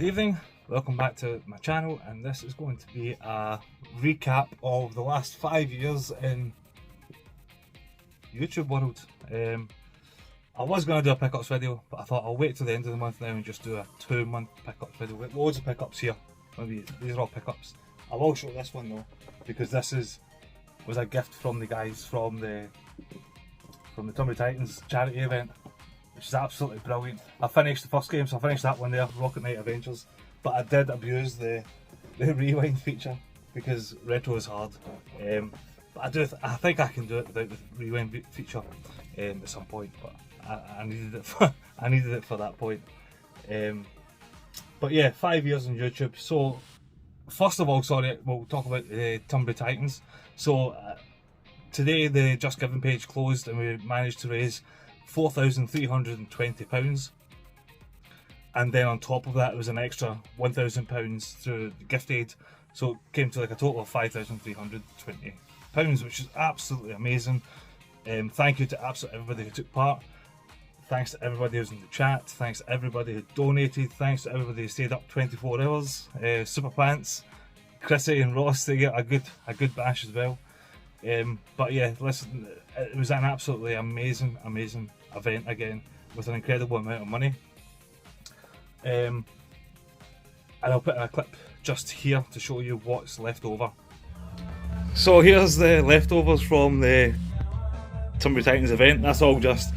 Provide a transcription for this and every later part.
Good evening, welcome back to my channel, and this is going to be a recap of the last 5 years in YouTube world. I was going to do a pickups video, but I thought I'll wait till the end of the month now and just do a 2-month pickups video. We've got loads of pickups here. These are all pickups. I will show this one though, because this was a gift from the guys from the Tumbly Titans charity event, which is absolutely brilliant. I finished the first game, so I finished that one there, Rocket Knight Adventures, but I did abuse the rewind feature because retro is hard. But I think I can do it without the rewind feature at some point, but I needed it for that point. But yeah, 5 years on YouTube. So first of all, sorry, we'll talk about the Tumbly Titans. So today the Just Giving page closed and we managed to raise £4,320, and then on top of that it was an extra £1,000 through gift aid, so it came to like a total of £5,320, which is absolutely amazing. Thank you to absolutely everybody who took part. Thanks to everybody who's in the chat. Thanks to everybody who donated. Thanks to everybody who stayed up 24 hours. Super Plants, Chrissy and Ross, they get a good bash as well. But yeah, listen, it was an absolutely amazing event again, with an incredible amount of money. And I'll put in a clip just here to show you what's left over. So here's the leftovers from the Tumbly Titans event. That's all just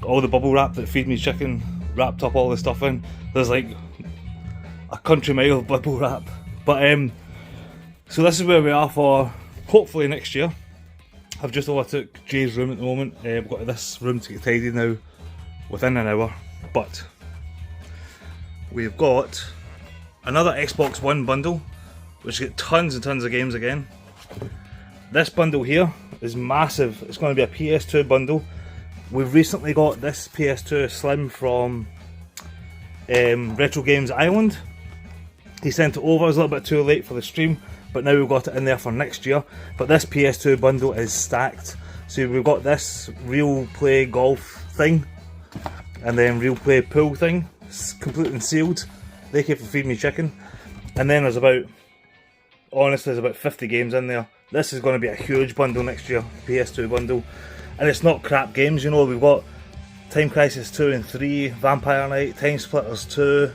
all the bubble wrap that Feed Me Chicken wrapped up all the stuff in. There's like a country mile of bubble wrap. But so this is where we are for hopefully next year. I've just overtook Jay's room at the moment. I've got this room to get tidy now within an hour, but we've got another Xbox One bundle which get tons and tons of games again. This bundle here is massive. It's going to be a PS2 bundle. We've recently got this PS2 Slim from Retro Games Island. He sent it over. It was a little bit too late for the stream, but now we've got it in there for next year. But this PS2 bundle is stacked. So we've got this Real Play Golf thing, and then Real Play Pool thing. It's completely sealed. They came from Feed Me Chicken. And then there's about 50 games in there. This is going to be a huge bundle next year, PS2 bundle. And it's not crap games, you know. We've got Time Crisis 2 and 3, Vampire Knight, Time Splitters 2,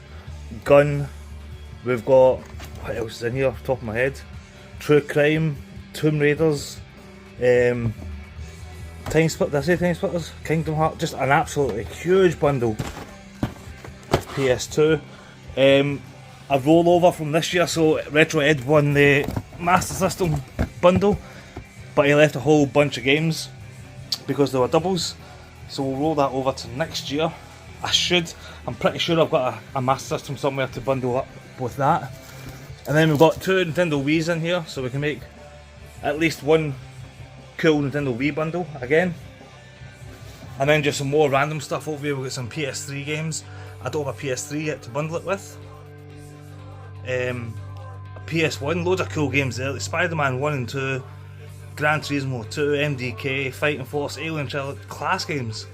Gun. We've got, what else is in here off the top of my head? True Crime, Tomb Raiders, Time Split, did I say Time Splitters? Kingdom Hearts, just an absolutely huge bundle of PS2. A rollover from this year, so Retro Ed won the Master System bundle, but he left a whole bunch of games because they were doubles, so we'll roll that over to next year. I'm pretty sure I've got a Master System somewhere to bundle up with that. And then we've got 2 Nintendo Wii's in here, so we can make at least one cool Nintendo Wii bundle again. And then just some more random stuff over here. We've got some PS3 games. I don't have a PS3 yet to bundle it with. A PS1, loads of cool games there, like Spider-Man 1 and 2, Gran Turismo 2, MDK, Fighting Force, Alien Trilogy, class games.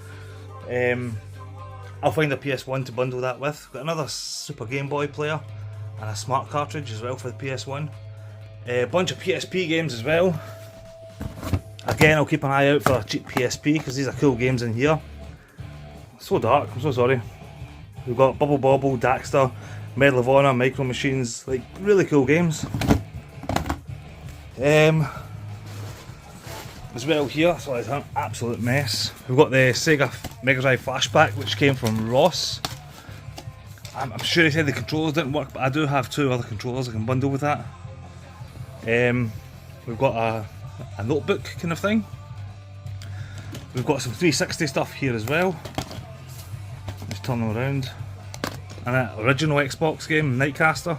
I'll find a PS1 to bundle that with. Got another Super Game Boy player and a smart cartridge as well for the PS1. A bunch of PSP games as well. Again, I'll keep an eye out for a cheap PSP because these are cool games in here. So dark, I'm so sorry. We've got Bubble Bobble, Daxter, Medal of Honor, Micro Machines, like really cool games. As well here, so it's an absolute mess. We've got the Sega Mega Drive Flashback, which came from Ross. I'm sure he said the controllers didn't work, but I do have 2 other controllers I can bundle with that. We've got a notebook kind of thing. We've got some 360 stuff here as well. Just turn them around. And an original Xbox game, Nightcaster.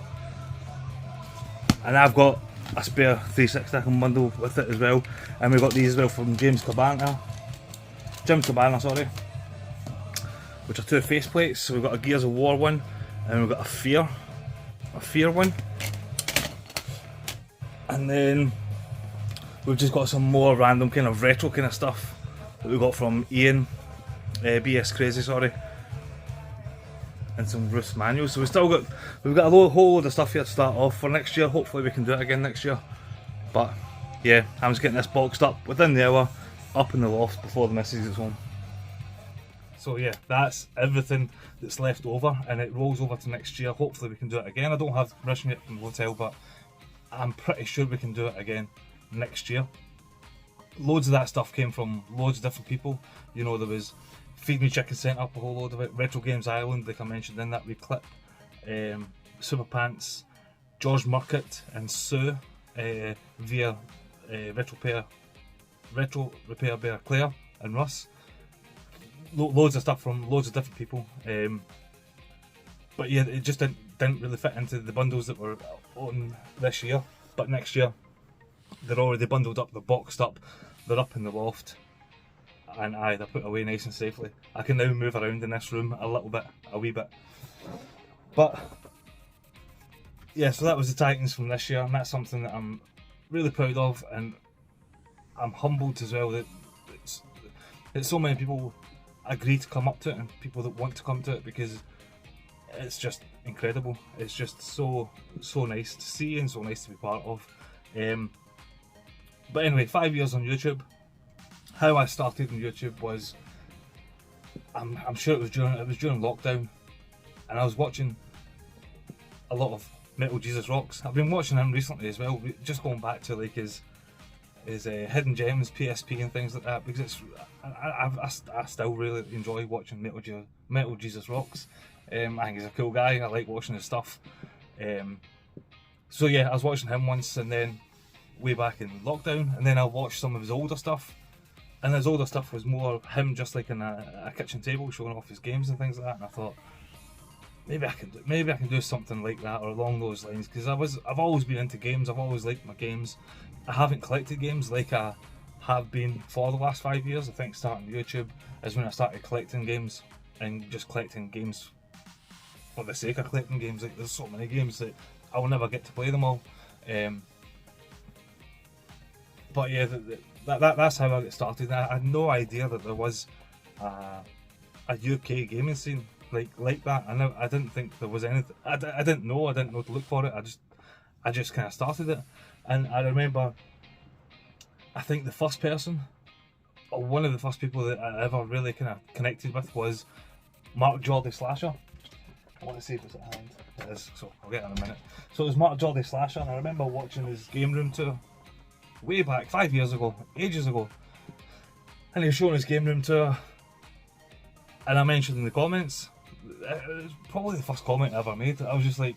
And I've got a spare 360 I can bundle with it as well. And we've got these as well from Jim Cabana, sorry. Which are 2 faceplates. So we've got a Gears of War one, and we've got a Fear one. And then we've just got some more random kind of retro kind of stuff that we got from Ian, BS Crazy, sorry. and some roost manuals. So we've got a whole load of stuff here to start off for next year. Hopefully we can do it again next year. But yeah, I'm just getting this boxed up within the hour, up in the loft before the missus gets home. So yeah, that's everything that's left over, and it rolls over to next year. Hopefully we can do it again. I don't have permission yet from the hotel, but I'm pretty sure we can do it again next year. Loads of that stuff came from loads of different people. You know, there was Feed Me Chicken sent up a whole load of it, Retro Games Island, like I mentioned in that wee clip, Super Pants, George Murcutt and Sue via Retro Repair Bear Claire and Russ. Loads of stuff from loads of different people. But yeah, it just didn't really fit into the bundles that were on this year. But next year, they're already bundled up, they're boxed up, they're up in the loft, and they're put away nice and safely. I can now move around in this room a wee bit. But yeah, so that was the Titans from this year, and that's something that I'm really proud of, and I'm humbled as well that so many people agree to come up to it, and people that want to come to it, because it's just incredible. It's just so nice to see and so nice to be part of. But anyway, 5 years on YouTube. How I started on YouTube was, I'm sure it was during lockdown, and I was watching a lot of Metal Jesus Rocks. I've been watching him recently as well, just going back to like his Hidden Gems, PSP and things like that, because I still really enjoy watching Metal Jesus Rocks. I think he's a cool guy. I like watching his stuff. So yeah, I was watching him once, and then way back in lockdown, and then I watched some of his older stuff, and his older stuff was more him just like in a kitchen table showing off his games and things like that, and I thought maybe I can do something like that or along those lines, because I've always been into games. I've always liked my games. I haven't collected games like I have been for the last 5 years. I think starting YouTube is when I started collecting games, and just collecting games for the sake of collecting games. Like, there's so many games that I will never get to play them all. But yeah, that's how I got started. I had no idea that there was a UK gaming scene like that. I didn't think there was anything. I didn't know to look for it. I just kind of started it. And I remember, I think the first person, or one of the first people that I ever really kind of connected with, was Mark Geordie Slasher. I want to see if it's at hand. It is, so I'll get it in a minute. So it was Mark Geordie Slasher, and I remember watching his game room tour way back, 5 years ago, ages ago. And he was showing his game room tour, and I mentioned in the comments, it was probably the first comment I ever made. I was just like,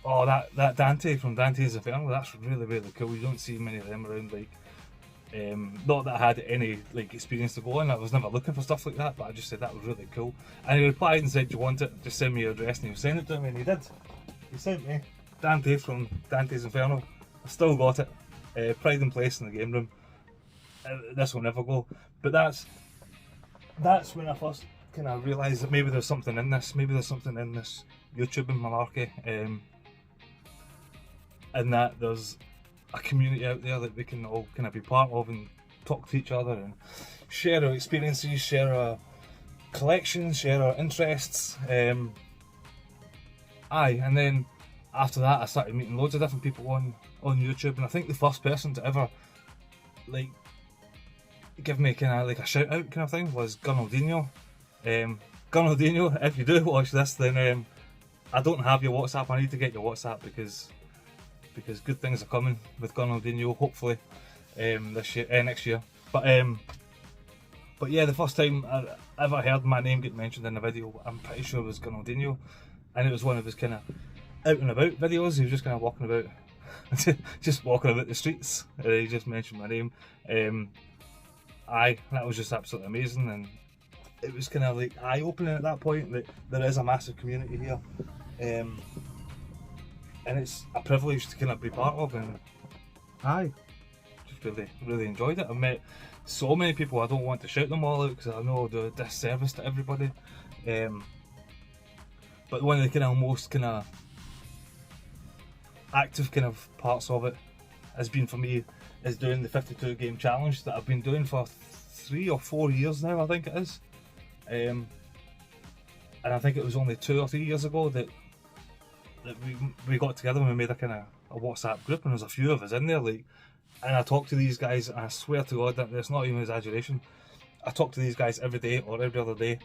oh, that Dante from Dante's Inferno, that's really, really cool. You don't see many of them around. Like, not that I had any like experience to go on. I was never looking for stuff like that, but I just said that was really cool. And he replied and said, "Do you want it? Just send me your address," and he'll send it to me, and he did. He sent me Dante from Dante's Inferno. I still got it. Pride and place in the game room. This will never go. But that's when I first kind of realised that maybe there's something in this. Maybe there's something in this YouTube and malarkey. And that there's a community out there that we can all kind of be part of and talk to each other and share our experiences, share our collections, share our interests. And then after that I started meeting loads of different people on YouTube, and I think the first person to ever like give me kind of like a shout out kind of thing was Gunaldinho. Gunaldinho, if you do watch this, then I don't have your WhatsApp. I need to get your WhatsApp because good things are coming with Gunaldinho, hopefully next year. But yeah, the first time I ever heard my name get mentioned in a video, I'm pretty sure it was Gunaldinho, and it was one of his kind of out and about videos. He was just kind of walking about, just walking about the streets, and he just mentioned my name. That was just absolutely amazing, and it was kind of like eye-opening at that point that there is a massive community here. And it's a privilege to kind of be part of, and just really enjoyed it. I've met so many people. I don't want to shout them all out because I know I'll do a disservice to everybody. But one of the kind of most kind of active kind of parts of it has been for me is doing the 52 game challenge that I've been doing for 3 or 4 years now, I think it is. and I think it was only 2 or 3 years ago that we got together and we made a kind of a WhatsApp group, and there's a few of us in there, like, and I talk to these guys, and I swear to God that it's not even an exaggeration. I talk to these guys every day or every other day,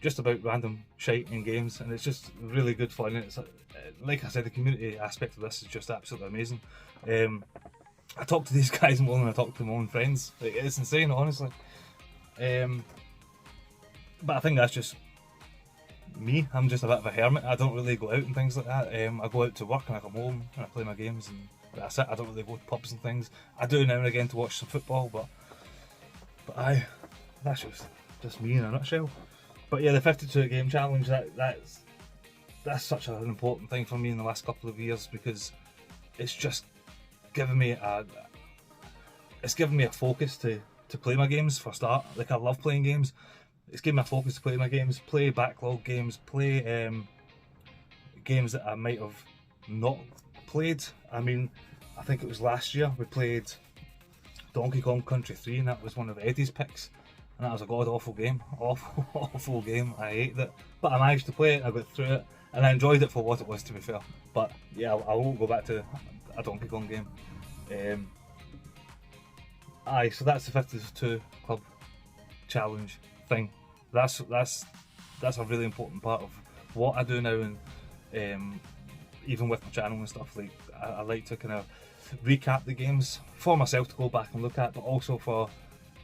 just about random shite in games, and it's just really good fun. And it's like I said, the community aspect of this is just absolutely amazing. I talk to these guys more than I talk to my own friends. Like, it's insane, honestly. But I think that's just me. I'm just a bit of a hermit. I don't really go out and things like that. I go out to work and I come home and I play my games, and that's it. I don't really go to pubs and things. I do now and again to watch some football, but that's just me in a nutshell. But yeah, the 52 game challenge, that's such an important thing for me in the last couple of years, because it's just given me a focus to play my games for a start. Like, I love playing games. It's given me a focus to play my games, play backlog games, play games that I might have not played. I mean, I think it was last year we played Donkey Kong Country 3, and that was one of Eddie's picks, and that was a god-awful game. Awful game. I hated it, but I managed to play it, I got through it, and I enjoyed it for what it was, to be fair. But yeah, I won't go back to a Donkey Kong game. So that's the 52 club challenge thing. That's a really important part of what I do now, and even with my channel and stuff. Like, I like to kind of recap the games for myself to go back and look at, but also for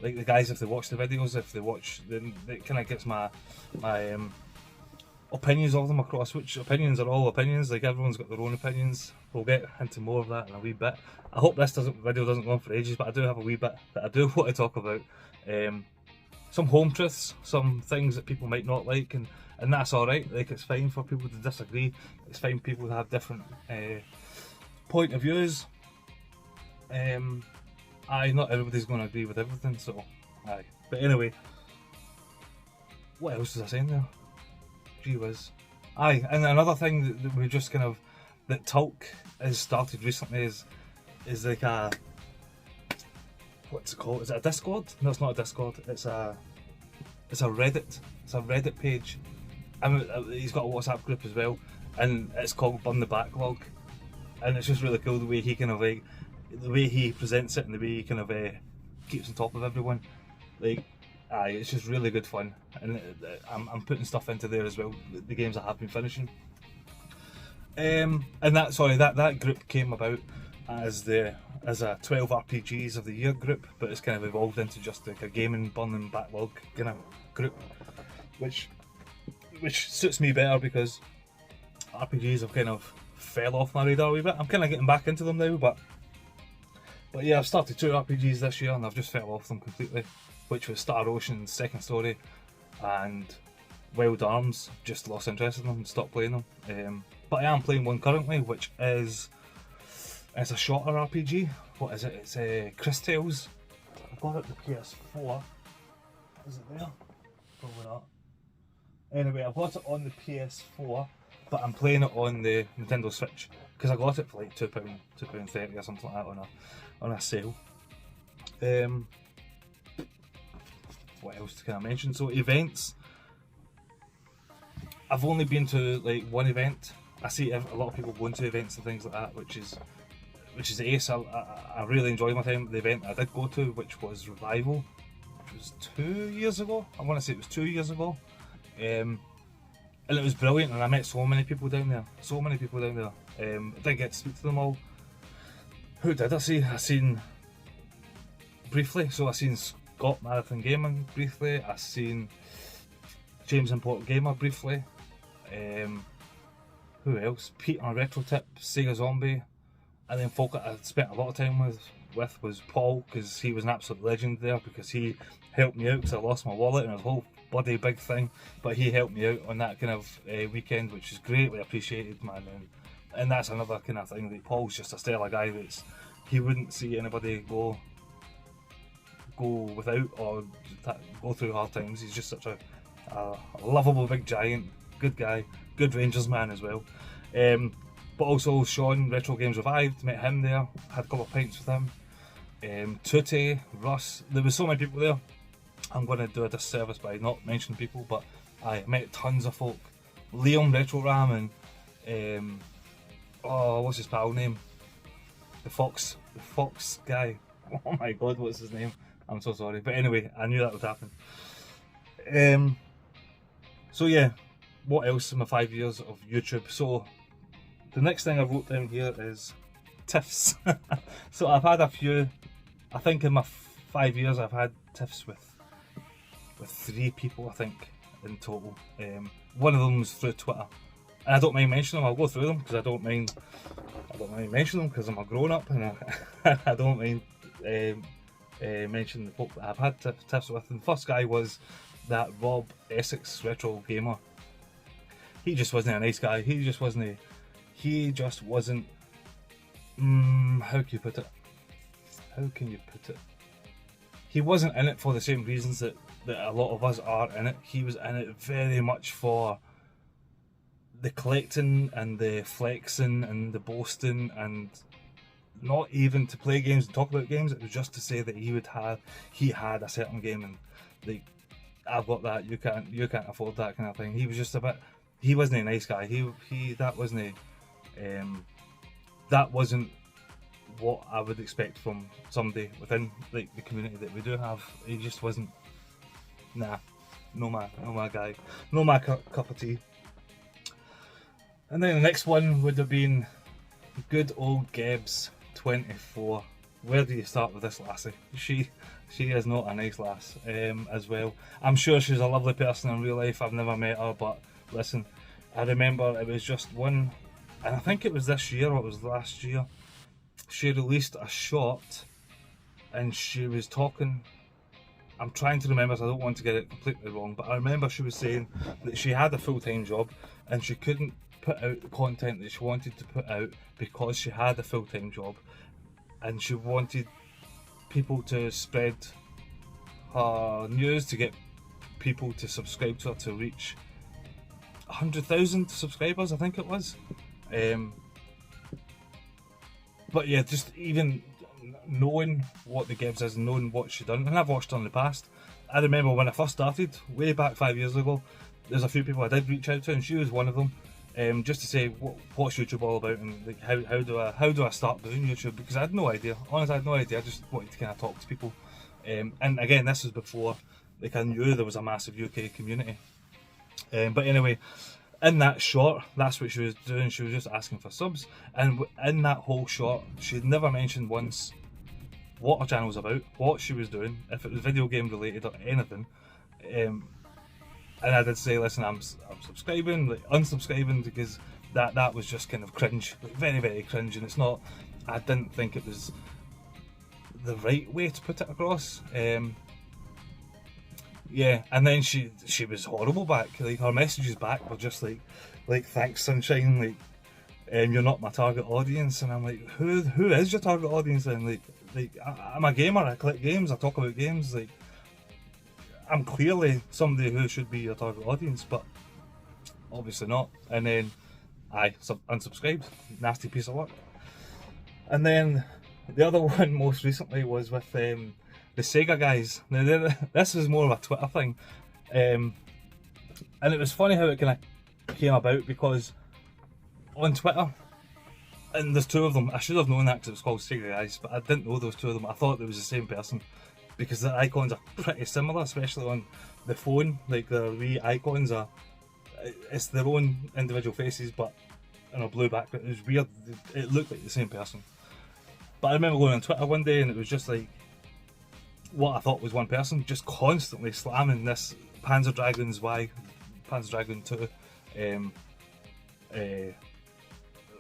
like the guys, if they watch the videos, if they watch, then it kind of gets my opinions of them across, which opinions are all opinions. Like, everyone's got their own opinions. We'll get into more of that in a wee bit. I hope this video doesn't go on for ages, but I do have a wee bit that I do want to talk about. Some home truths, some things that people might not like, and that's alright. Like, it's fine for people to disagree. It's fine for people to have different point of views. Not everybody's going to agree with everything, so aye. But anyway, what else was I saying there? Gee whiz. Aye, and another thing that we just kind of, that Talk has started recently is like a, what's it called? Is it a Discord? No, it's not a Discord. It's a Reddit. It's a Reddit page. He's got a WhatsApp group as well, and it's called Burn the Backlog. And it's just really cool the way he kind of, like, the way he presents it, and the way he kind of keeps on top of everyone. Like, it's just really good fun, and I'm putting stuff into there as well, the games I have been finishing. And that group came about as a 12 RPGs of the year group, but it's kind of evolved into just like a gaming burning backlog kind of group, which suits me better, because RPGs have kind of fell off my radar a wee bit. I'm kind of getting back into them now, but yeah, I've started 2 RPGs this year and I've just fell off them completely, which was Star Ocean's Second Story and Wild Arms. Just lost interest in them and stopped playing them. But I am playing one currently, which is, it's a shorter RPG. What is it? It's Chris Tales. I've got it the PS4. Is it there? Probably not. Anyway, I've got it on the PS4, but I'm playing it on the Nintendo Switch, because I got it for like £2.30 or something like that on a sale. What else can I mention? So, events. I've only been to like one event. I see a lot of people going to events and things like that, which is ace. I really enjoyed my time at the event I did go to, which was Revival, which was 2 years ago. I want to say it was 2 years ago. And it was brilliant, and I met so many people down there. I didn't get to speak to them all. Who did I see? I seen briefly. So I seen Scott Marathon Gaming briefly. I seen James Import Gamer briefly. Who else? Pete on Retro Tip, Sega Zombie, and then folk that I spent a lot of time with was Paul, because he was an absolute legend there, because he helped me out because I lost my wallet and it was a whole bloody big thing, but he helped me out on that kind of weekend, which is greatly appreciated, man. And that's another kind of thing, that Paul's just a stellar guy. He wouldn't see anybody go without or go through hard times. He's just such a lovable big giant, good guy, good Rangers man as well. But also Sean, Retro Games Revived, met him there, had a couple of pints with him. Tutti, Russ, there was so many people there. I'm going to do a disservice by not mentioning people, but I met tons of folk. Liam Retro Ram and what's his pal name? The Fox guy. Oh my god, what's his name? I'm so sorry. But anyway, I knew that would happen. So yeah, what else in my 5 years of YouTube? So the next thing I wrote down here is tiffs. So I've had a few. I think in my 5 years I've had tiffs with 3 people, I think, in total. One of them was through Twitter, and I don't mind mentioning them. I'll go through them because I don't mind mentioning them because I'm a grown up, and I don't mind mentioning the folk that I've had tiffs with. And the first guy was that Rob Essex Retro Gamer. He just wasn't a nice guy. He just wasn't. How can you put it? He wasn't in it for the same reasons that a lot of us are in it. He was in it very much for the collecting and the flexing and the boasting, and not even to play games and talk about games. It was just to say that he had a certain game, and like, I've got that, you can't afford that kind of thing. He was just he wasn't a nice guy. That wasn't what I would expect from somebody within like the community that we do have. He just wasn't. Nah, no my guy, no my cup of tea. And then the next one would have been good old Gebs 24. Where do you start with this lassie? She is not a nice lass as well. I'm sure she's a lovely person in real life. I've never met her, but listen, I remember it was just one, and I think it was this year or it was last year, she released a short and she was talking, I'm trying to remember so I don't want to get it completely wrong, but I remember she was saying that she had a full-time job and she couldn't put out the content that she wanted to put out because she had a full-time job, and she wanted people to spread her news to get people to subscribe to her to reach 100,000 subscribers, I think it was. But yeah, just even knowing what the Gibbs is and knowing what she done, and I've watched her in the past. I remember when I first started, way back 5 years ago, there's a few people I did reach out to, and she was one of them. Just to say what's YouTube all about, and like how do I start doing YouTube, because I had no idea. Honestly, I had no idea. I just wanted to kind of talk to people. And again, this was before like I knew there was a massive UK community. But anyway, in that short, that's what she was doing. She was just asking for subs, and in that whole short, she'd never mentioned once what her channel was about, what she was doing, if it was video game related or anything. And I did say, listen, I'm subscribing, like unsubscribing, because that was just kind of cringe, like very, very cringe, and it's not. I didn't think it was the right way to put it across. Yeah, and then she was horrible back. Like her messages back were just like thanks sunshine, like you're not my target audience, and I'm like, who is your target audience then? Like I'm a gamer, I collect games, I talk about games, like I'm clearly somebody who should be your target audience, but obviously not. And then I unsubscribed, nasty piece of work. And then the other one most recently was with the Sega guys. Now this was more of a Twitter thing, and it was funny how it kind of came about, because on Twitter, and there's two of them, I should have known that because it was called Sega guys, but I didn't know there was two of them. I thought it was the same person, because the icons are pretty similar, especially on the phone. Like the wee icons are, it's their own individual faces, but in a blue background. It was weird. It looked like the same person. But I remember going on Twitter one day, and it was just like what I thought was one person, just constantly slamming this Panzer Dragon 2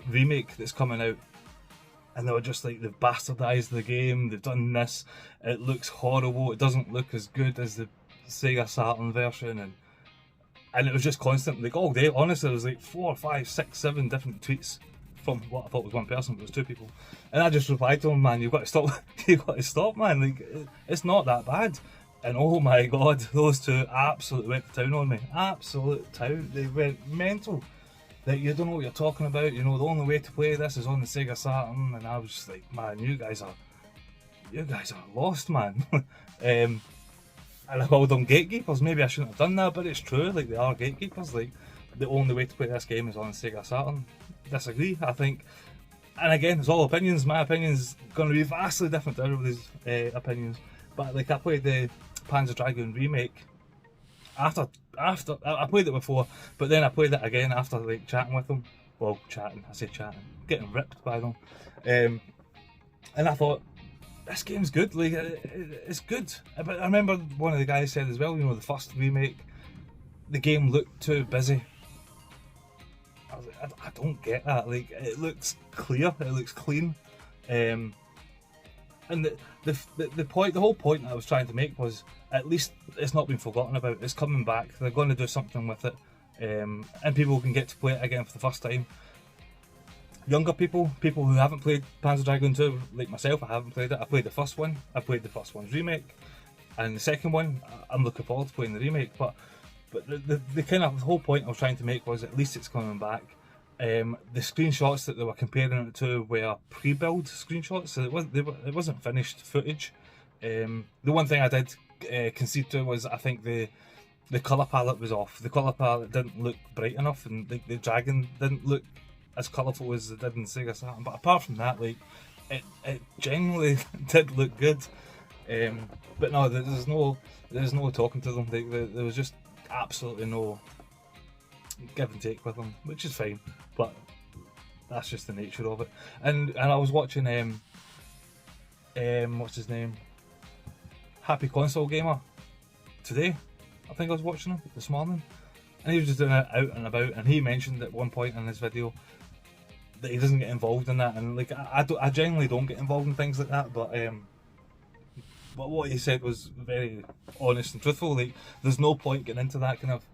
remake that's coming out. And they were just like, they've bastardised the game, they've done this, it looks horrible, it doesn't look as good as the Sega Saturn version, and it was just constant, like all day. Honestly, there was like 4, 5, 6, 7 different tweets from what I thought was one person, but it was two people. And I just replied to him, man, you've got to stop, you've got to stop, man, like, it's not that bad. And oh my god, those two absolutely went to town on me, absolute town, they went mental. That you don't know what you're talking about, you know, the only way to play this is on the Sega Saturn, and I was just like, man, you guys are lost, man. and I called them gatekeepers. Maybe I shouldn't have done that, but it's true. Like, they are gatekeepers. Like, the only way to play this game is on Sega Saturn. Disagree. I think, and again, it's all opinions. My opinion's going to be vastly different to everybody's opinions. But like, I played the Panzer Dragoon remake after I played it before, but then I played it again after like chatting with them. Well, chatting. I say chatting. Getting ripped by them. And I thought, this game's good. Like, it's good. But I remember one of the guys said as well, you know, the first remake, the game looked too busy. I was like, I don't get that. Like, it looks clear, it looks clean, and the point, the whole point that I was trying to make was, at least it's not been forgotten about. It's coming back. They're going to do something with it, and people can get to play it again for the first time. Younger people who haven't played Panzer Dragoon 2, like myself, I haven't played it. I played the first one. I played the first one's remake, and the second one, I'm looking forward to playing the remake. But the kind of the whole point I was trying to make was, at least it's coming back. The screenshots that they were comparing it to were pre-build screenshots, so it wasn't finished footage. The one thing I did concede to was, I think the colour palette was off. The colour palette didn't look bright enough, and the dragon didn't look as colourful as it did in Sega Saturn. But apart from that, like, it genuinely did look good. But no, there's no talking to them. There was just absolutely no give and take with them, which is fine. But that's just the nature of it. And I was watching what's his name? Happy Console Gamer today. I think I was watching him this morning, and he was just doing it out and about, and he mentioned at one point in his video that he doesn't get involved in that, and like, I genuinely don't get involved in things like that, but what he said was very honest and truthful. Like, there's no point getting into that kind of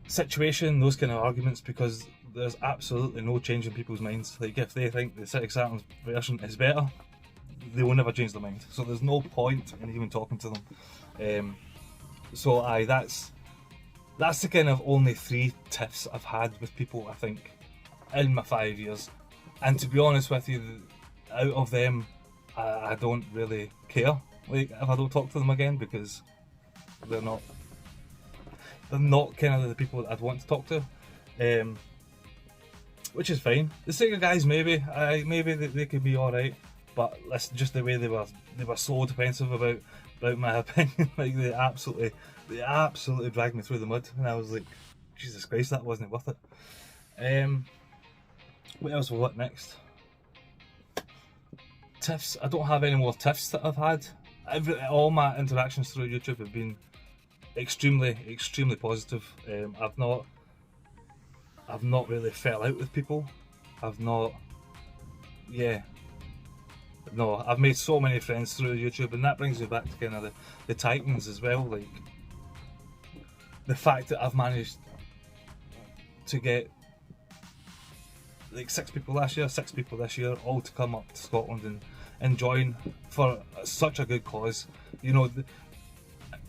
situation, those kind of arguments, because there's absolutely no change in people's minds. Like, if they think the Sega Saturn's version is better, they will never change their mind. So there's no point in even talking to them. So that's the kind of only 3 tiffs I've had with people, I think, in my 5 years. And to be honest with you, out of them, I don't really care, like, if I don't talk to them again, because they're not kind of the people that I'd want to talk to, which is fine. The Sega guys, maybe they could be all right, but that's just the way they were so defensive about my opinion. Like, they absolutely dragged me through the mud, and I was like, Jesus Christ, that wasn't worth it. What else will what next? Tiffs. I don't have any more tiffs that I've had. All my interactions through YouTube have been extremely positive. I've not really fell out with people. I've made so many friends through YouTube, and that brings me back to kind of the Titans as well. Like, the fact that I've managed to get like 6 people this year, all to come up to Scotland and join for such a good cause. You know,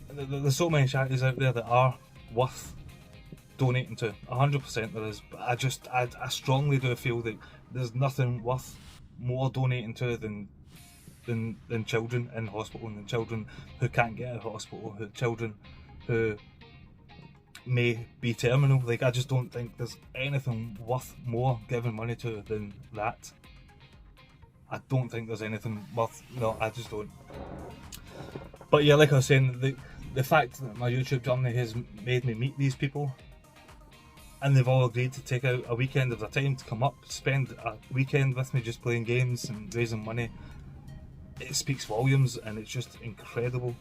there's so many charities out there that are worth donating to. 100% there is. But I strongly do feel that there's nothing worth more donating to than children in hospital, and children who can't get out of hospital, children who may be terminal. Like, I just don't think there's anything worth more giving money to than that. I don't think there's anything worth, no, I just don't. But yeah, like I was saying, the fact that my YouTube journey has made me meet these people, and they've all agreed to take out a weekend of their time to come up, spend a weekend with me just playing games and raising money, it speaks volumes, and it's just incredible.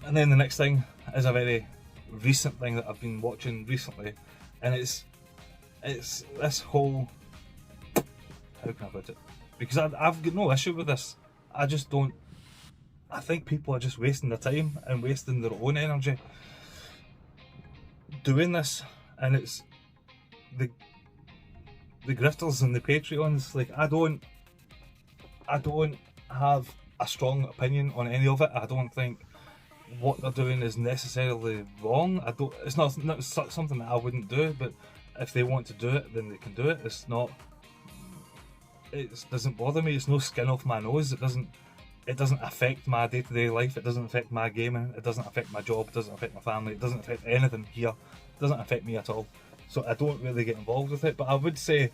And then the next thing is a very recent thing that I've been watching recently, and it's this whole, how can I put it? Because I've got no issue with this. I just don't. I think people are just wasting their time and wasting their own energy doing this, and it's the grifters and the Patreons. Like, I don't have a strong opinion on any of it. I don't think what they're doing is necessarily wrong. It's not something that I wouldn't do, but if they want to do it, then they can do it. It doesn't bother me. It's no skin off my nose. It doesn't it doesn't affect my day-to-day life, it doesn't affect my gaming, it doesn't affect my job, it doesn't affect my family, it doesn't affect anything here, it doesn't affect me at all. So I don't really get involved with it, but I would say,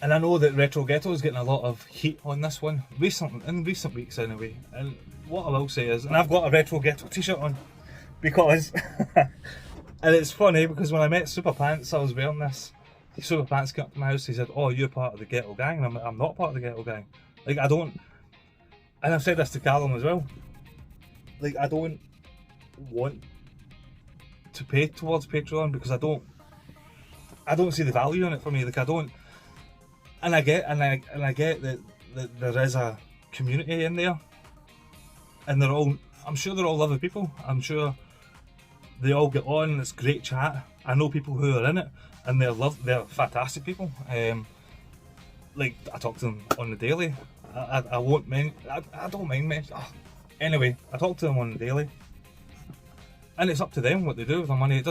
and I know that Retro Ghetto is getting a lot of heat on this one, in recent weeks anyway, and what I will say is, and I've got a Retro Ghetto t-shirt on, because, and it's funny because when I met Super Pants I was wearing this. Super Pants came up to my house, he said, "Oh, you're part of the Ghetto Gang," and I'm like, "I'm not part of the Ghetto Gang." Like, I don't, and I've said this to Callum as well, like, I don't want to pay towards Patreon because I don't see the value in it for me. Like, I don't, and I get that there is a community in there, and I'm sure they're all lovely people. I'm sure they all get on and it's great chat. I know people who are in it and they're fantastic people. Like, I talk to them on the daily. I don't mind mentioning. Anyway, I talk to them on the daily, and it's up to them what they do with their money. It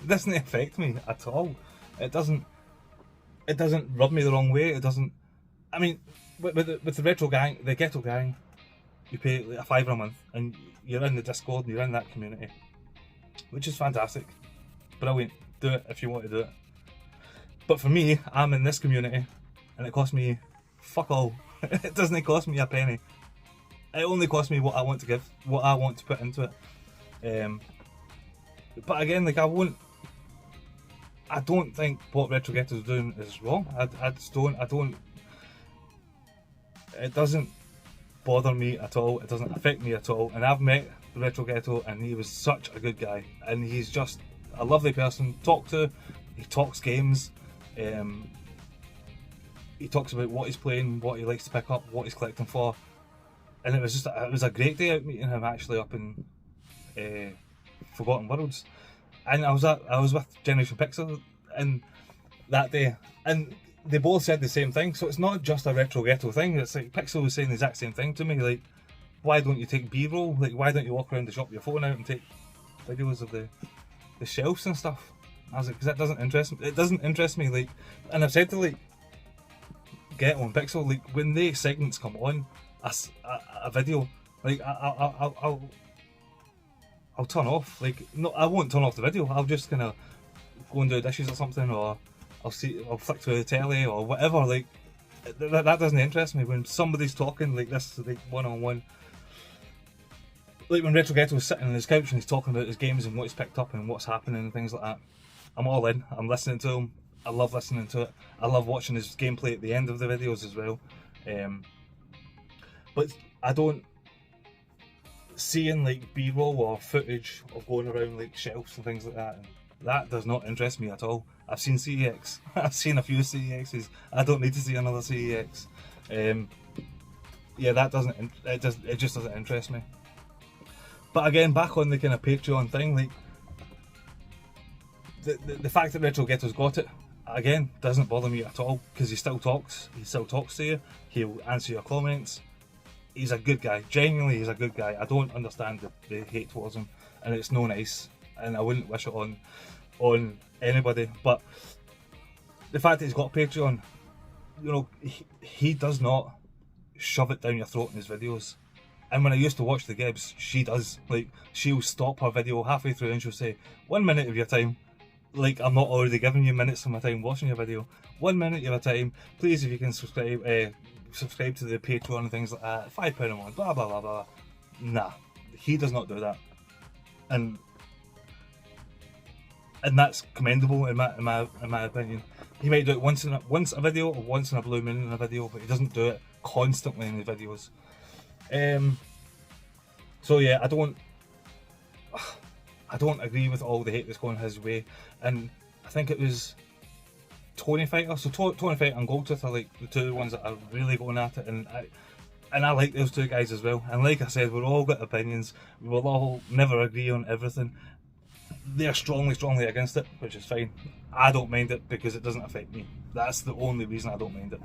doesn't affect me at all. It doesn't rub me the wrong way. It doesn't. I mean, with the Retro Gang, the Ghetto Gang, you pay like £5 a month, and you're in the Discord, and you're in that community, which is fantastic. Brilliant. Do it if you want to do it. But for me, I'm in this community, and it costs me fuck all. It doesn't cost me a penny. It only costs me what I want to give, what I want to put into it. But again, like, I don't think what Retro Ghetto is doing is wrong. I just don't. It doesn't bother me at all. It doesn't affect me at all. And I've met the Retro Ghetto, and he was such a good guy, and he's just a lovely person to talk to. He talks games. He talks about what he's playing, what he likes to pick up, what he's collecting for, and it was a great day out meeting him actually up in Forgotten Worlds, and I was with Generation Pixel and that day, and they both said the same thing. So it's not just a Retro Ghetto thing. It's like Pixel was saying the exact same thing to me. Like, why don't you take B-roll? Like, why don't you walk around the shop with your phone out and take videos of the shelves and stuff? I was like, because that doesn't interest me. It doesn't interest me. Like, and I've said to, like, Ghetto and Pixel, like, when they segments come on a video, like, I'll turn off. Like, no, I won't turn off the video. I'll just kind of go and do dishes or something, or I'll flick through the telly or whatever. Like, that doesn't interest me. When somebody's talking like this, like, one-on-one, like when Retro Ghetto was sitting on his couch and he's talking about his games and what he's picked up and what's happening and things like that, I'm all in. I'm listening to him. I love listening to it. I love watching his gameplay at the end of the videos as well. But I don't, seeing like B-roll or footage of going around like shelves and things like that, and that does not interest me at all. I've seen CEX. I've seen a few CEXs. I don't need to see another CEX. Yeah, it just doesn't interest me. But again, back on the kind of Patreon thing, like, the fact that Retro Ghetto's got it, again, doesn't bother me at all, because he still talks to you, he'll answer your comments. He's a good guy, genuinely he's a good guy. I don't understand the hate towards him, and it's no nice, and I wouldn't wish it on anybody. But the fact that he's got Patreon, you know, he does not shove it down your throat in his videos. And when I used to watch the Gibbs, she does. Like, she'll stop her video halfway through and she'll say, 1 minute of your time. Like, I'm not already giving you minutes of my time watching your video. 1 minute of your time. Please, if you can subscribe to the Patreon and things like that. £5 a month, blah, blah, blah, blah. Nah, he does not do that. And that's commendable in my opinion. He might do it once a video, or once in a blue moon in a video, but he doesn't do it constantly in his videos. So yeah, I don't agree with all the hate that's going his way, and I think it was Tony Fighter. So Tony Fighter and Goldtooth are like the two ones that are really going at it, and I like those two guys as well. And like I said, we've all got opinions. We will all never agree on everything. They're strongly against it, which is fine. I don't mind it because it doesn't affect me. That's the only reason I don't mind it.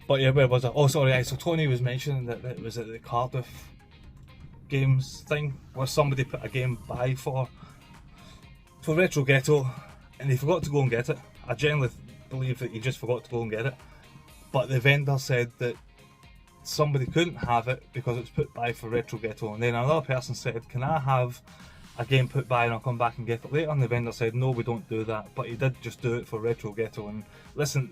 But yeah, where was I? Oh, sorry. So Tony was mentioning that it was at the Cardiff Games thing, where somebody put a game by for Retro Ghetto, and he forgot to go and get it. I generally believe that he just forgot to go and get it. but the vendor said that somebody couldn't have it because it's put by for Retro Ghetto, and then another person said, can I have a game put by and I'll come back and get it later? And the vendor said, no, we don't do that, but he did just do it for Retro Ghetto. And listen,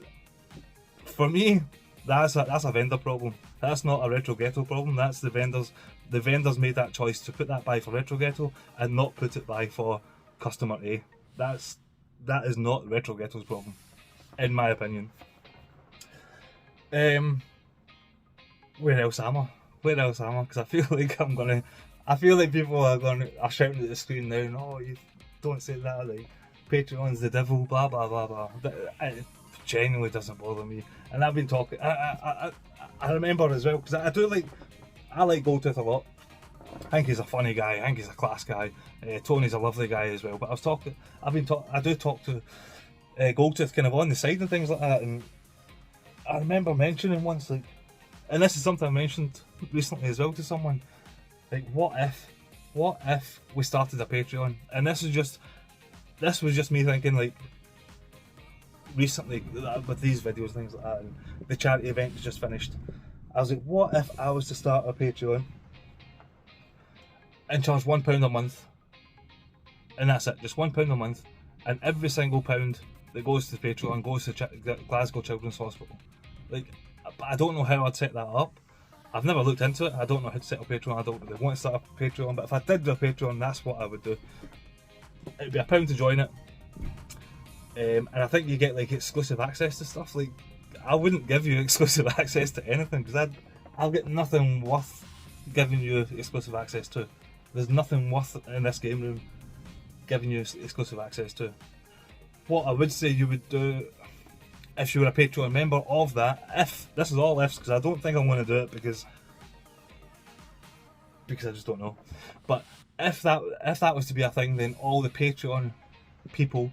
for me, that's a vendor problem. That's not a Retro Ghetto problem. That's the vendors. The vendors made that choice to put that by for Retro Ghetto and not put it by for customer A. That is not Retro Ghetto's problem, in my opinion. Where else am I? Because I feel like people are shouting at the screen now, no, you don't say that, like, Patreon's the devil, blah blah blah blah. It genuinely doesn't bother me. And I've been talking, I remember as well, because I like Goldtooth a lot. I think he's a funny guy, I think he's a class guy. Tony's a lovely guy as well, but I do talk to Goldtooth kind of on the side and things like that, and I remember mentioning once, like, and this is something I mentioned recently as well to someone, like, what if we started a Patreon? And this was just me thinking, like, recently with these videos and things like that, and the charity event was just finished. I was like, what if I was to start a Patreon and charge £1 a month, and that's it, just £1 a month, and every single pound that goes to the Patreon goes to Glasgow Children's Hospital. Like, I don't know how I'd set that up. I've never looked into it. I don't know how to set up a Patreon. I don't really want to start a Patreon, but if I did do a Patreon, that's what I would do. It'd be £1 to join it, and I think you get, like, exclusive access to stuff. Like, I wouldn't give you exclusive access to anything, because I'll get nothing worth giving you exclusive access to. There's nothing worth in this game room giving you exclusive access to. What I would say you would do if you were a Patreon member of that, if this is all ifs, because I don't think I'm going to do it because I just don't know. But if that was to be a thing, then all the Patreon people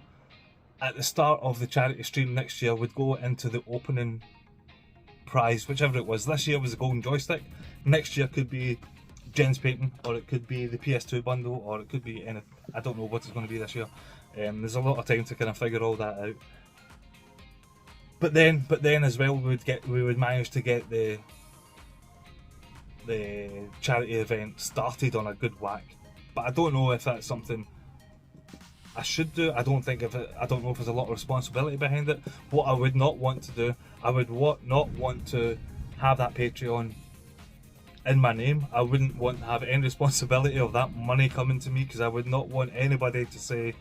at the start of the charity stream next year would go into the opening prize, whichever it was. This year was the golden joystick. Next year could be Jen's painting, or it could be the PS2 bundle, or it could be anything. I don't know what it's going to be this year. There's a lot of time to kind of figure all that out. But then as well, we would manage to get the charity event started on a good whack. But I don't know if that's something I should do. I don't know if there's a lot of responsibility behind it. What I would not want to do, I would not want to have that Patreon in my name. I wouldn't want to have any responsibility of that money coming to me, because I would not want anybody to say,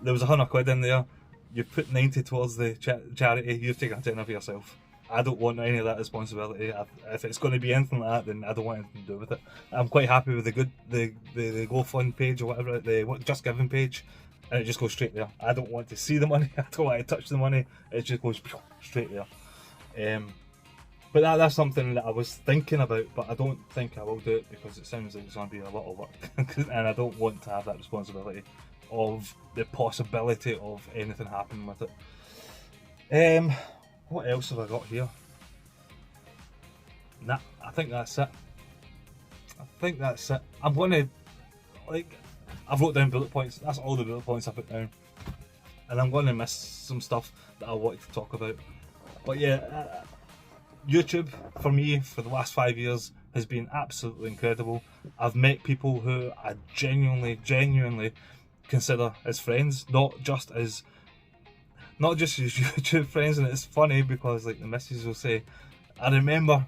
there was £100 in there, you put 90 towards the charity, you've taken a tenner for yourself. I don't want any of that responsibility. If it's going to be anything like that, then I don't want anything to do with it. I'm quite happy with the GoFund page or whatever, the Just Giving page, and it just goes straight there. I don't want to see the money, I don't want to touch the money, it just goes straight there. But that's something that I was thinking about, but I don't think I will do it, because it sounds like it's going to be a lot of work and I don't want to have that responsibility of the possibility of anything happening with it. What else have I got here? Nah, I think that's it. I'm going to, like, I've wrote down bullet points. That's all the bullet points I put down, and I'm going to miss some stuff that I wanted to talk about. But yeah, YouTube for me for the last 5 years has been absolutely incredible. I've met people who I genuinely consider as friends, not just as YouTube friends. And it's funny because, like, the missus will say, I remember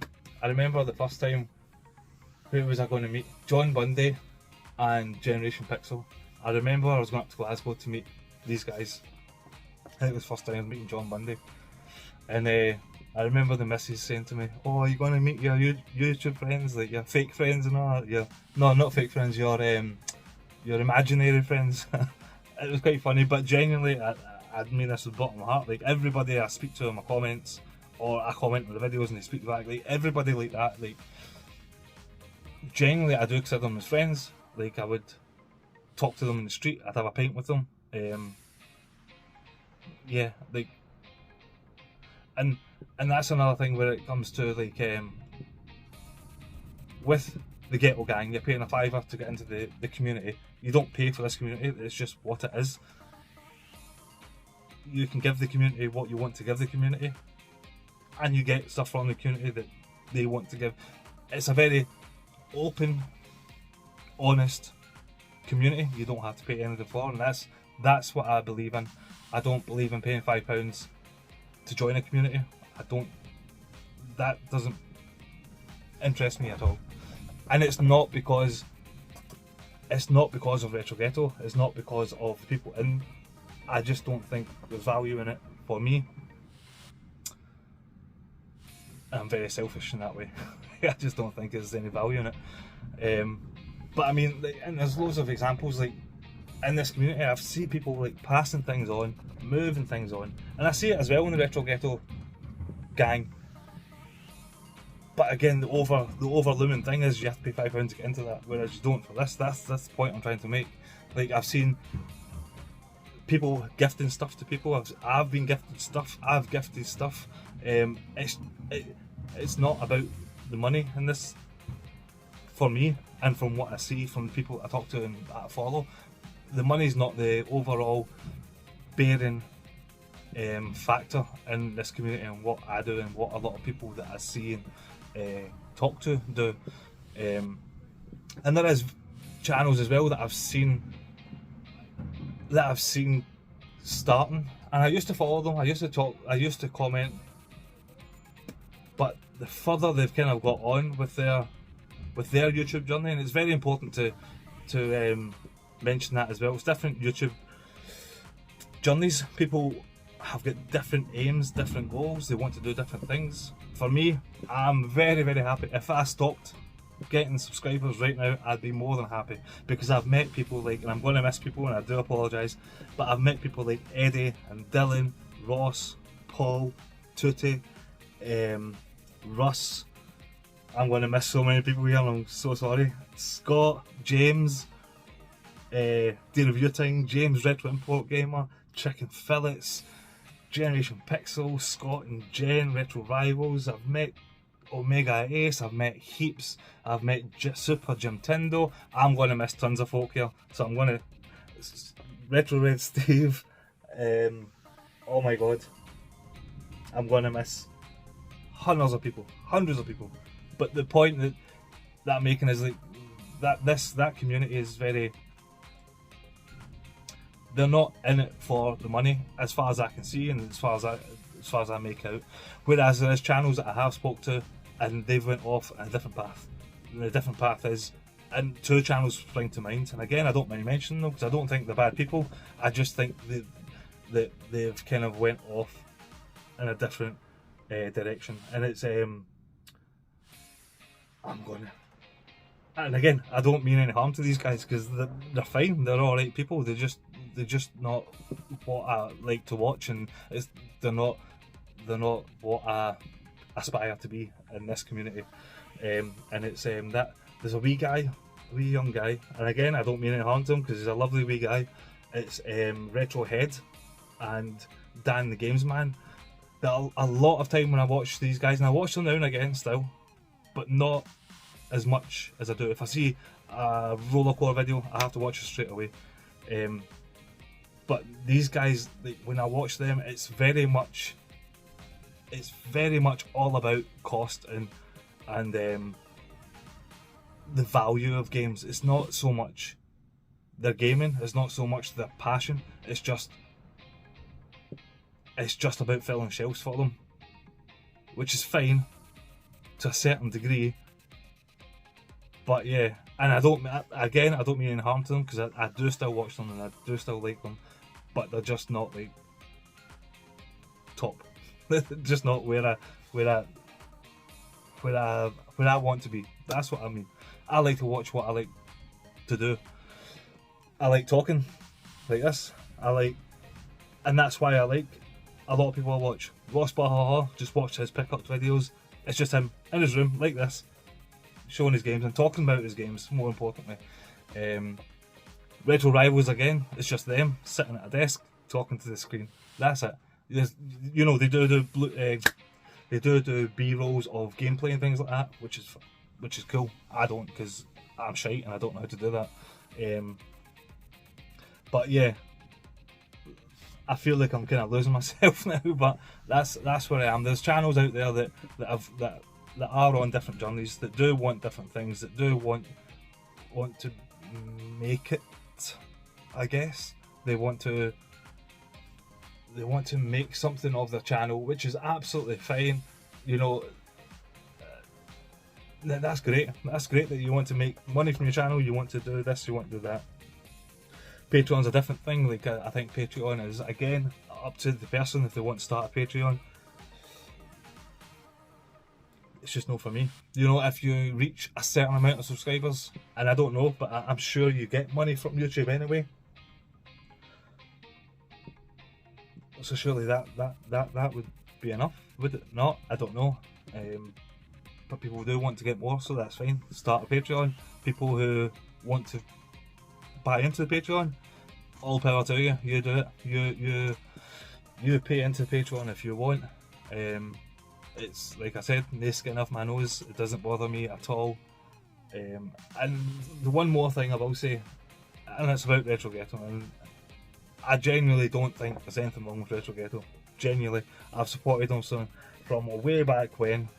the first time, who was I going to meet? John Bundy and Generation Pixel. I remember I was going up to Glasgow to meet these guys. I think it was the first time I was meeting John Bundy, and I remember the missus saying to me, "Oh, are you going to meet your YouTube friends, like your fake friends and all that? No, not fake friends, your imaginary friends." It was quite funny, but genuinely, I mean this with the bottom of my heart. Like, everybody I speak to in my comments, or I comment on the videos and they speak back, like, everybody like that, like, genuinely I do consider them as friends. Like, I would talk to them in the street, I'd have a pint with them. Yeah, like, and that's another thing where it comes to, like, with the Ghetto Gang, you're paying a £5 to get into the community. You don't pay for this community, it's just what it is. You can give the community what you want to give the community. and you get stuff from the community that they want to give. It's a very open, honest community. You don't have to pay anything for, and that's what I believe in. I don't believe in paying £5 to join a community. That doesn't interest me at all. And it's not because of Retro Ghetto. It's not because of the people in. I just don't think there's value in it for me. I'm very selfish in that way. I just don't think there's any value in it. But I mean, and there's loads of examples like in this community. I've seen people like passing things on, moving things on, and I see it as well in the Retro Ghetto gang. But again, the overlooming thing is you have to pay £5 to get into that, whereas you don't for this. That's the point I'm trying to make. Like, I've seen people gifting stuff to people. I've been gifted stuff. I've gifted stuff. It's not about the money in this for me, and from what I see from the people I talk to and I follow. The money's not the overall bearing factor in this community and what I do and what a lot of people that I see and talk to do. And there is channels as well that I've seen starting, and I used to follow them. I used to comment, but the further they've kind of got on with their YouTube journey, and it's very important to mention that as well. It's different YouTube journeys. People have got different aims, different goals. They want to do different things. For me, I'm very, very happy. If I stopped getting subscribers right now, I'd be more than happy, because I've met people like, and I'm going to miss people and I do apologise, but I've met people like Eddie and Dylan, Ross, Paul, Tootie, Russ. I'm going to miss so many people here and I'm so sorry. Scott, James, Day Review Time, James Retro Import Gamer, Chicken Fillets, Generation Pixel, Scott and Jen, Retro Rivals. I've met Omega Ace, I've met Heaps, I've met Super Jim Tindo. I'm going to miss tons of folk here, so I'm going to Retro Red Steve. Oh my god, I'm going to miss hundreds of people. But the point that I'm making is like that community is very. They're not in it for the money, as far as I can see, and as far as I make out. Whereas there's channels that I have spoke to, and they've went off a different path. And the different path is, and two channels spring to mind. And again, I don't mind mentioning them because I don't think they're bad people. I just think that they've kind of went off in a different direction. And it's and again, I don't mean any harm to these guys because they're fine. They're all right people. They're just not what I like to watch, and they're not what I aspire to be in this community. And it's that there's a wee young guy, and again, I don't mean any harm to him because he's a lovely wee guy. It's Retro Head and Dan the Games Man. That a lot of time when I watch these guys, and I watch them now and again still, but not as much as I do. If I see a rollercore video, I have to watch it straight away. But these guys, when I watch them, it's very much all about cost and the value of games. It's not so much their gaming, it's not so much their passion, it's just about filling shelves for them, which is fine to a certain degree. But yeah, and I don't mean any harm to them because I do still watch them and I do still like them, but they're just not like top. Just not where I want to be. That's what I mean. I like to watch what I like to do. I like talking like this. And that's why I like a lot of people I watch. Ross Bahaha, just watch his pickup videos. It's just him in his room like this, showing his games and talking about his games, more importantly. Retro Rivals again, it's just them sitting at a desk talking to the screen. That's it. You know, they do B-rolls of gameplay and things like that, which is cool. I don't, because I'm shite and I don't know how to do that. But yeah, I feel like I'm kind of losing myself now, but that's where I am. There's channels out there that are on different journeys, that do want different things, that do want to make it. I guess they want to make something of their channel, which is absolutely fine. You know, that's great. That's great that you want to make money from your channel. You want to do this. You want to do that. Patreon's a different thing. Like I think Patreon is again up to the person if they want to start a Patreon. It's just not for me. You know, if you reach a certain amount of subscribers, and I don't know, but I'm sure you get money from YouTube anyway. So surely that would be enough, would it not? I don't know. But people do want to get more, so that's fine. Start a Patreon. People who want to buy into the Patreon, all power to you. You do it. You pay into Patreon if you want. It's like I said, no skin off my nose. It doesn't bother me at all. And the one more thing I will say, and it's about Retro Ghetto, and I genuinely don't think there's anything wrong with Retro Ghetto. Genuinely, I've supported them from way back when.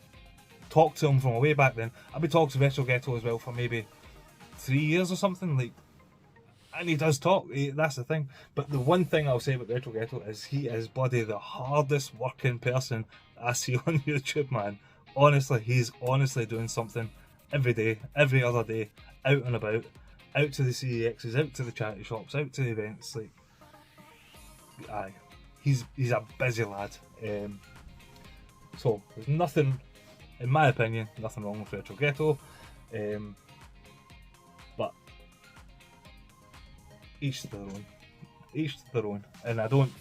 Talked to him from way back then. I've been talking to Retro Ghetto as well for maybe 3 years or something. Like, and he does talk. That's the thing. But the one thing I'll say about Retro Ghetto is he is bloody the hardest working person I see on YouTube, man. Honestly, he's honestly doing something every day, every other day, out and about, out to the CEXs, out to the charity shops, out to the events. Like, aye, he's a busy lad. So there's nothing, in my opinion, nothing wrong with Retro Ghetto. But each to their own. Each to their own. And I don't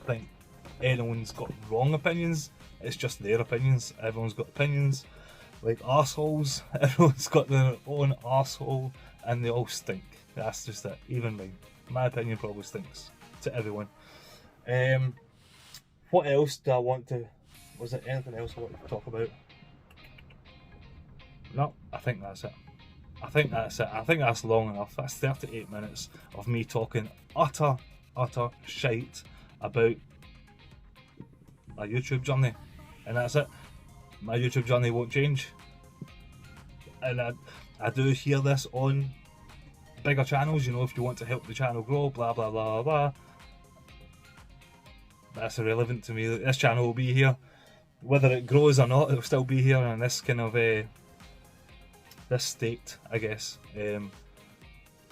think anyone's got wrong opinions. It's just their opinions. Everyone's got opinions like arseholes. Everyone's got their own arsehole and they all stink. That's just it. Even mine. My opinion probably stinks to everyone. What else do I want to... Was there anything else I wanted to talk about? No, I think that's it. I think that's long enough. That's 38 minutes of me talking utter shite about my YouTube journey. And that's it. My YouTube journey won't change. And I do hear this on bigger channels, you know, if you want to help the channel grow, blah blah blah blah. That's irrelevant to me. This channel will be here. Whether it grows or not, it'll still be here in this kind of this state, I guess.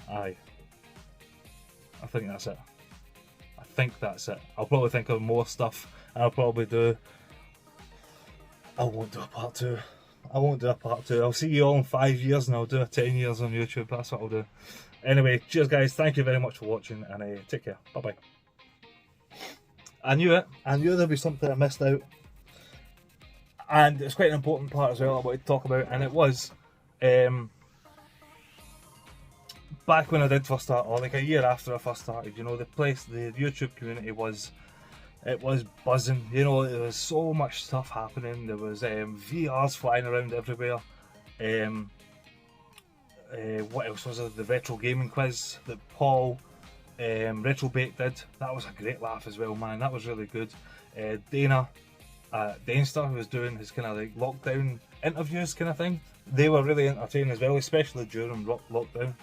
Aye. I think that's it. I think that's it. I'll probably think of more stuff, and I'll probably do... I won't do a part 2. I won't do a part 2. I'll see you all in 5 years and I'll do a 10 years on YouTube. That's what I'll do. Anyway, cheers guys. Thank you very much for watching, and take care. Bye bye. I knew it. I knew there'd be something I missed out. And it's quite an important part as well I wanted to talk about, and it was back when I did first start, or like a year after I first started, you know, the YouTube community was buzzing. You know, there was so much stuff happening. There was VRs flying around everywhere. What else was there? The retro gaming quiz that Paul Retrobait did. That was a great laugh as well, man. That was really good. Dana Dainster, who was doing his kind of like lockdown interviews kind of thing. They were really entertaining as well, especially during lockdown.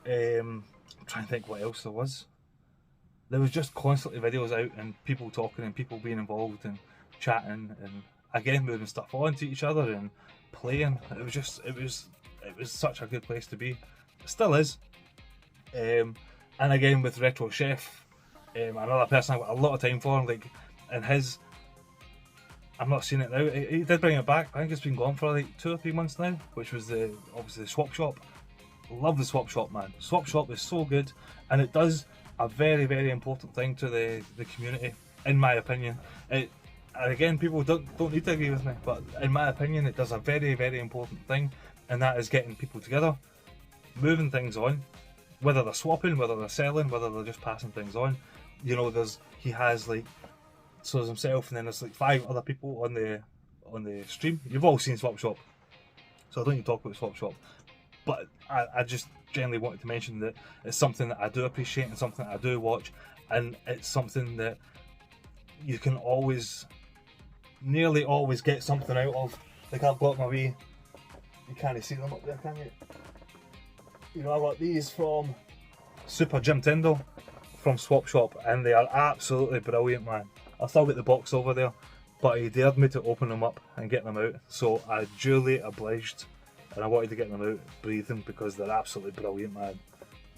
I'm trying to think what else there was. There was just constantly videos out and people talking and people being involved and chatting and again moving stuff on to each other and playing. It was such a good place to be. It still is. And again with Retro Chef, another person I've got a lot of time for, like, and his, I'm not seeing it now. He did bring it back. I think it's been gone for like 2 or 3 months now, which was obviously the swap shop. Love the swap shop, man. Swap shop is so good, and it does a very, very important thing to the community, in my opinion. And again, people don't need to agree with me, but in my opinion, it does a very, very important thing, and that is getting people together, moving things on, whether they're swapping, whether they're selling, whether they're just passing things on. You know, he has like, so there's himself, and then there's like 5 other people on the stream. You've all seen Swap Shop, so I don't need to talk about Swap Shop. but I just generally wanted to mention that it's something that I do appreciate and something that I do watch, and it's something that you can always, nearly always, get something out of. Like I've got my wee, you can't see them up there, can you? You know, I got these from Super Jim Tyndall from Swap Shop, and they are absolutely brilliant, man. I'll still get the box over there, but he dared me to open them up and get them out, so I duly obliged, and I wanted to get them out breathing because they're absolutely brilliant, man.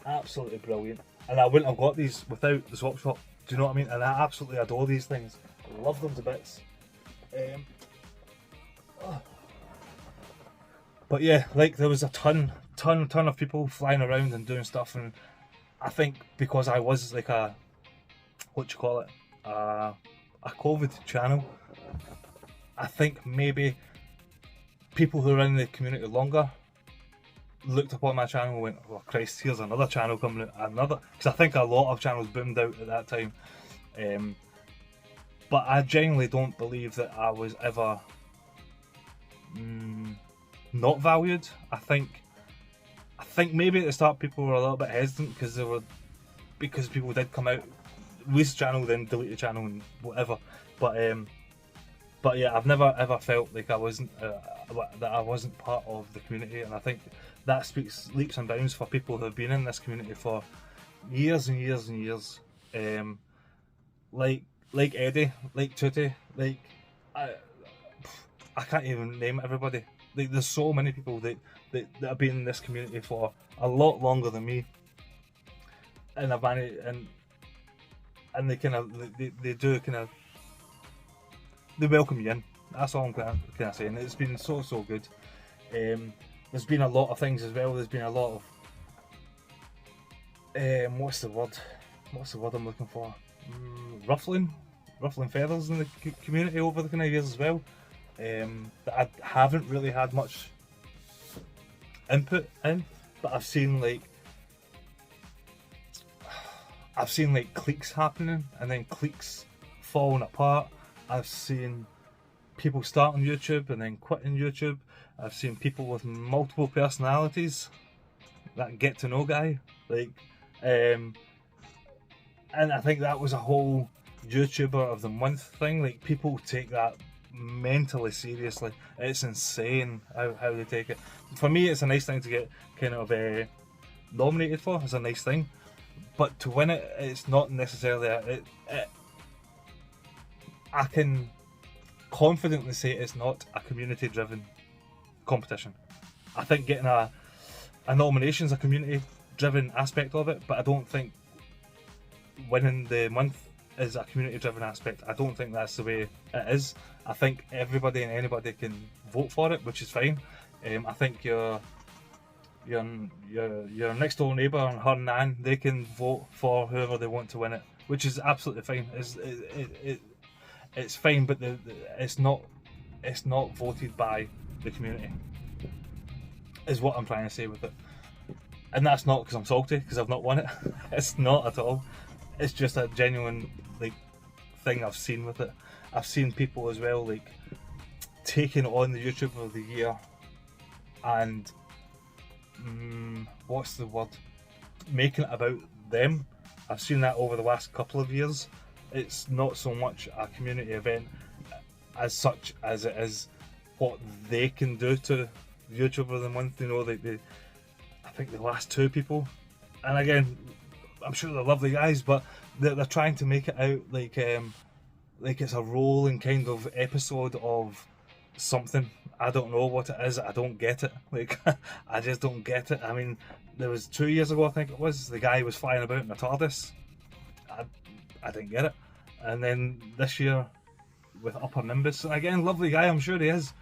Absolutely brilliant. And I wouldn't have got these without the Swap Shop, do you know what I mean? And I absolutely adore these things. I love them to bits. But yeah, like there was a ton of people flying around and doing stuff, and I think because I was like a, what you call it, a COVID channel, I think maybe people who are in the community longer looked upon my channel and went, oh Christ, here's another channel coming out, another, because I think a lot of channels boomed out at that time. But I genuinely don't believe that I was ever not valued. I think maybe at the start people were a little bit hesitant because people did come out, release the channel, then delete the channel and whatever. But yeah, I've never ever felt like I wasn't that I wasn't part of the community, and I think that speaks leaps and bounds for people who have been in this community for years and years and years. Like Eddie, like Tootie, like I can't even name everybody. Like there's so many people that have been in this community for a lot longer than me, and I've managed, and they kind of they do kind of, they welcome you in. That's all I'm kind of saying. It's been so good. There's been a lot of things as well. There's been a lot of what's the word I'm looking for? Ruffling feathers in the community over the kind of years as well. That I haven't really had much input in, but I've seen like cliques happening and then cliques falling apart. I've seen people starting YouTube and then quitting YouTube. I've seen people with multiple personalities, that get to know guy, like, and I think that was a whole YouTuber of the month thing. Like people take that mentally seriously. It's insane how they take it. For me, it's a nice thing to get kind of nominated for. It's a nice thing, but to win it, it's not necessarily I can confidently say it's not a community-driven competition. I think getting a nomination is a community-driven aspect of it, but I don't think winning the month is a community-driven aspect. I don't think that's the way it is. I think everybody and anybody can vote for it, which is fine. I think your next door neighbour and her nan, they can vote for whoever they want to win it, which is absolutely fine. It's fine, but it's not voted by the community, is what I'm trying to say with it. And that's not because I'm salty because I've not won it. It's not at all. It's just a genuine like thing I've seen with it. I've seen people as well like taking on the YouTuber of the year and what's the word? Making it about them. I've seen that over the last couple of years. It's not so much a community event as such as it is what they can do to YouTuber of the month. You know, I think the last two people, and again, I'm sure they're lovely guys, but they're trying to make it out like it's a rolling kind of episode of something. I don't know what it is. I don't get it. Like I just don't get it. I mean, there was 2 years ago, I think it was, the guy was flying about in a TARDIS. I didn't get it. And then this year with Upper Nimbus, and again, lovely guy, I'm sure he is.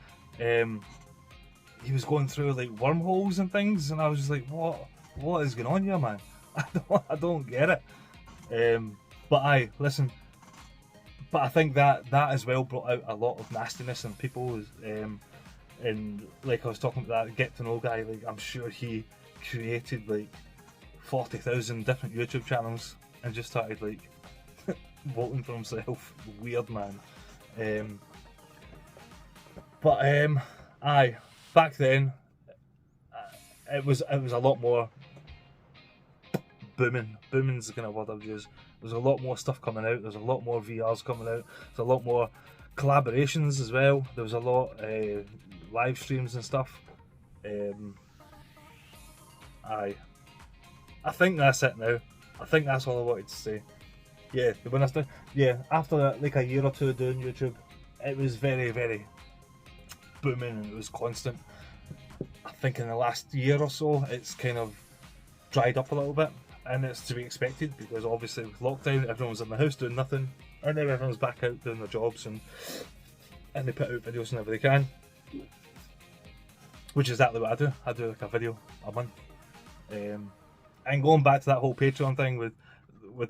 He was going through like wormholes and things, and I was just like, what is going on here, man? I don't get it. But listen. But I think that as well brought out a lot of nastiness in people. And like I was talking about that get to know guy, like I'm sure he created like 40,000 different YouTube channels and just started like voting for himself. Weird, man. Back then it was a lot more booming. Booming's the kind of word I would use. There's a lot more stuff coming out. There's a lot more VRs coming out. There's a lot more collaborations as well. There was a lot live streams and stuff. I think that's it now. I think that's all I wanted to say. Yeah, when I started, after like a year or two doing YouTube, it was very, very booming and it was constant. I think in the last year or so, it's kind of dried up a little bit, and it's to be expected because obviously with lockdown, everyone's in the house doing nothing, and now everyone's back out doing their jobs and they put out videos whenever they can, which is exactly what I do. I do like a video a month. And going back to that whole Patreon thing with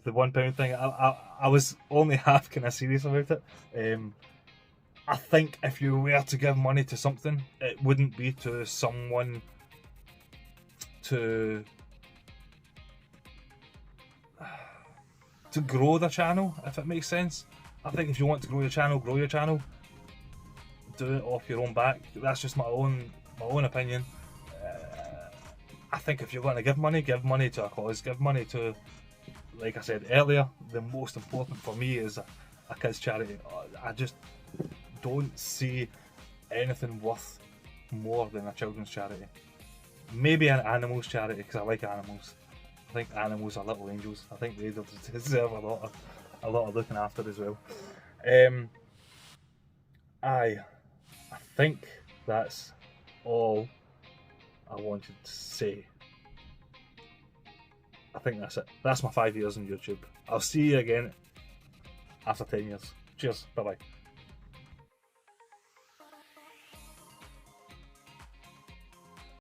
the £1 thing, I was only half kind of serious about it. I think if you were to give money to something, it wouldn't be to someone to grow the channel, if it makes sense. I think if you want to grow your channel, do it off your own back. That's just my own opinion. I think if you're going to give money to a cause, give money to, like I said earlier, the most important for me is a kids charity. I just don't see anything worth more than a children's charity. Maybe an animals charity, because I like animals. I think animals are little angels. I think they deserve a lot of looking after as well. I think that's all I wanted to say. I think that's it. That's my 5 years on YouTube. I'll see you again after 10 years. Cheers. Bye bye.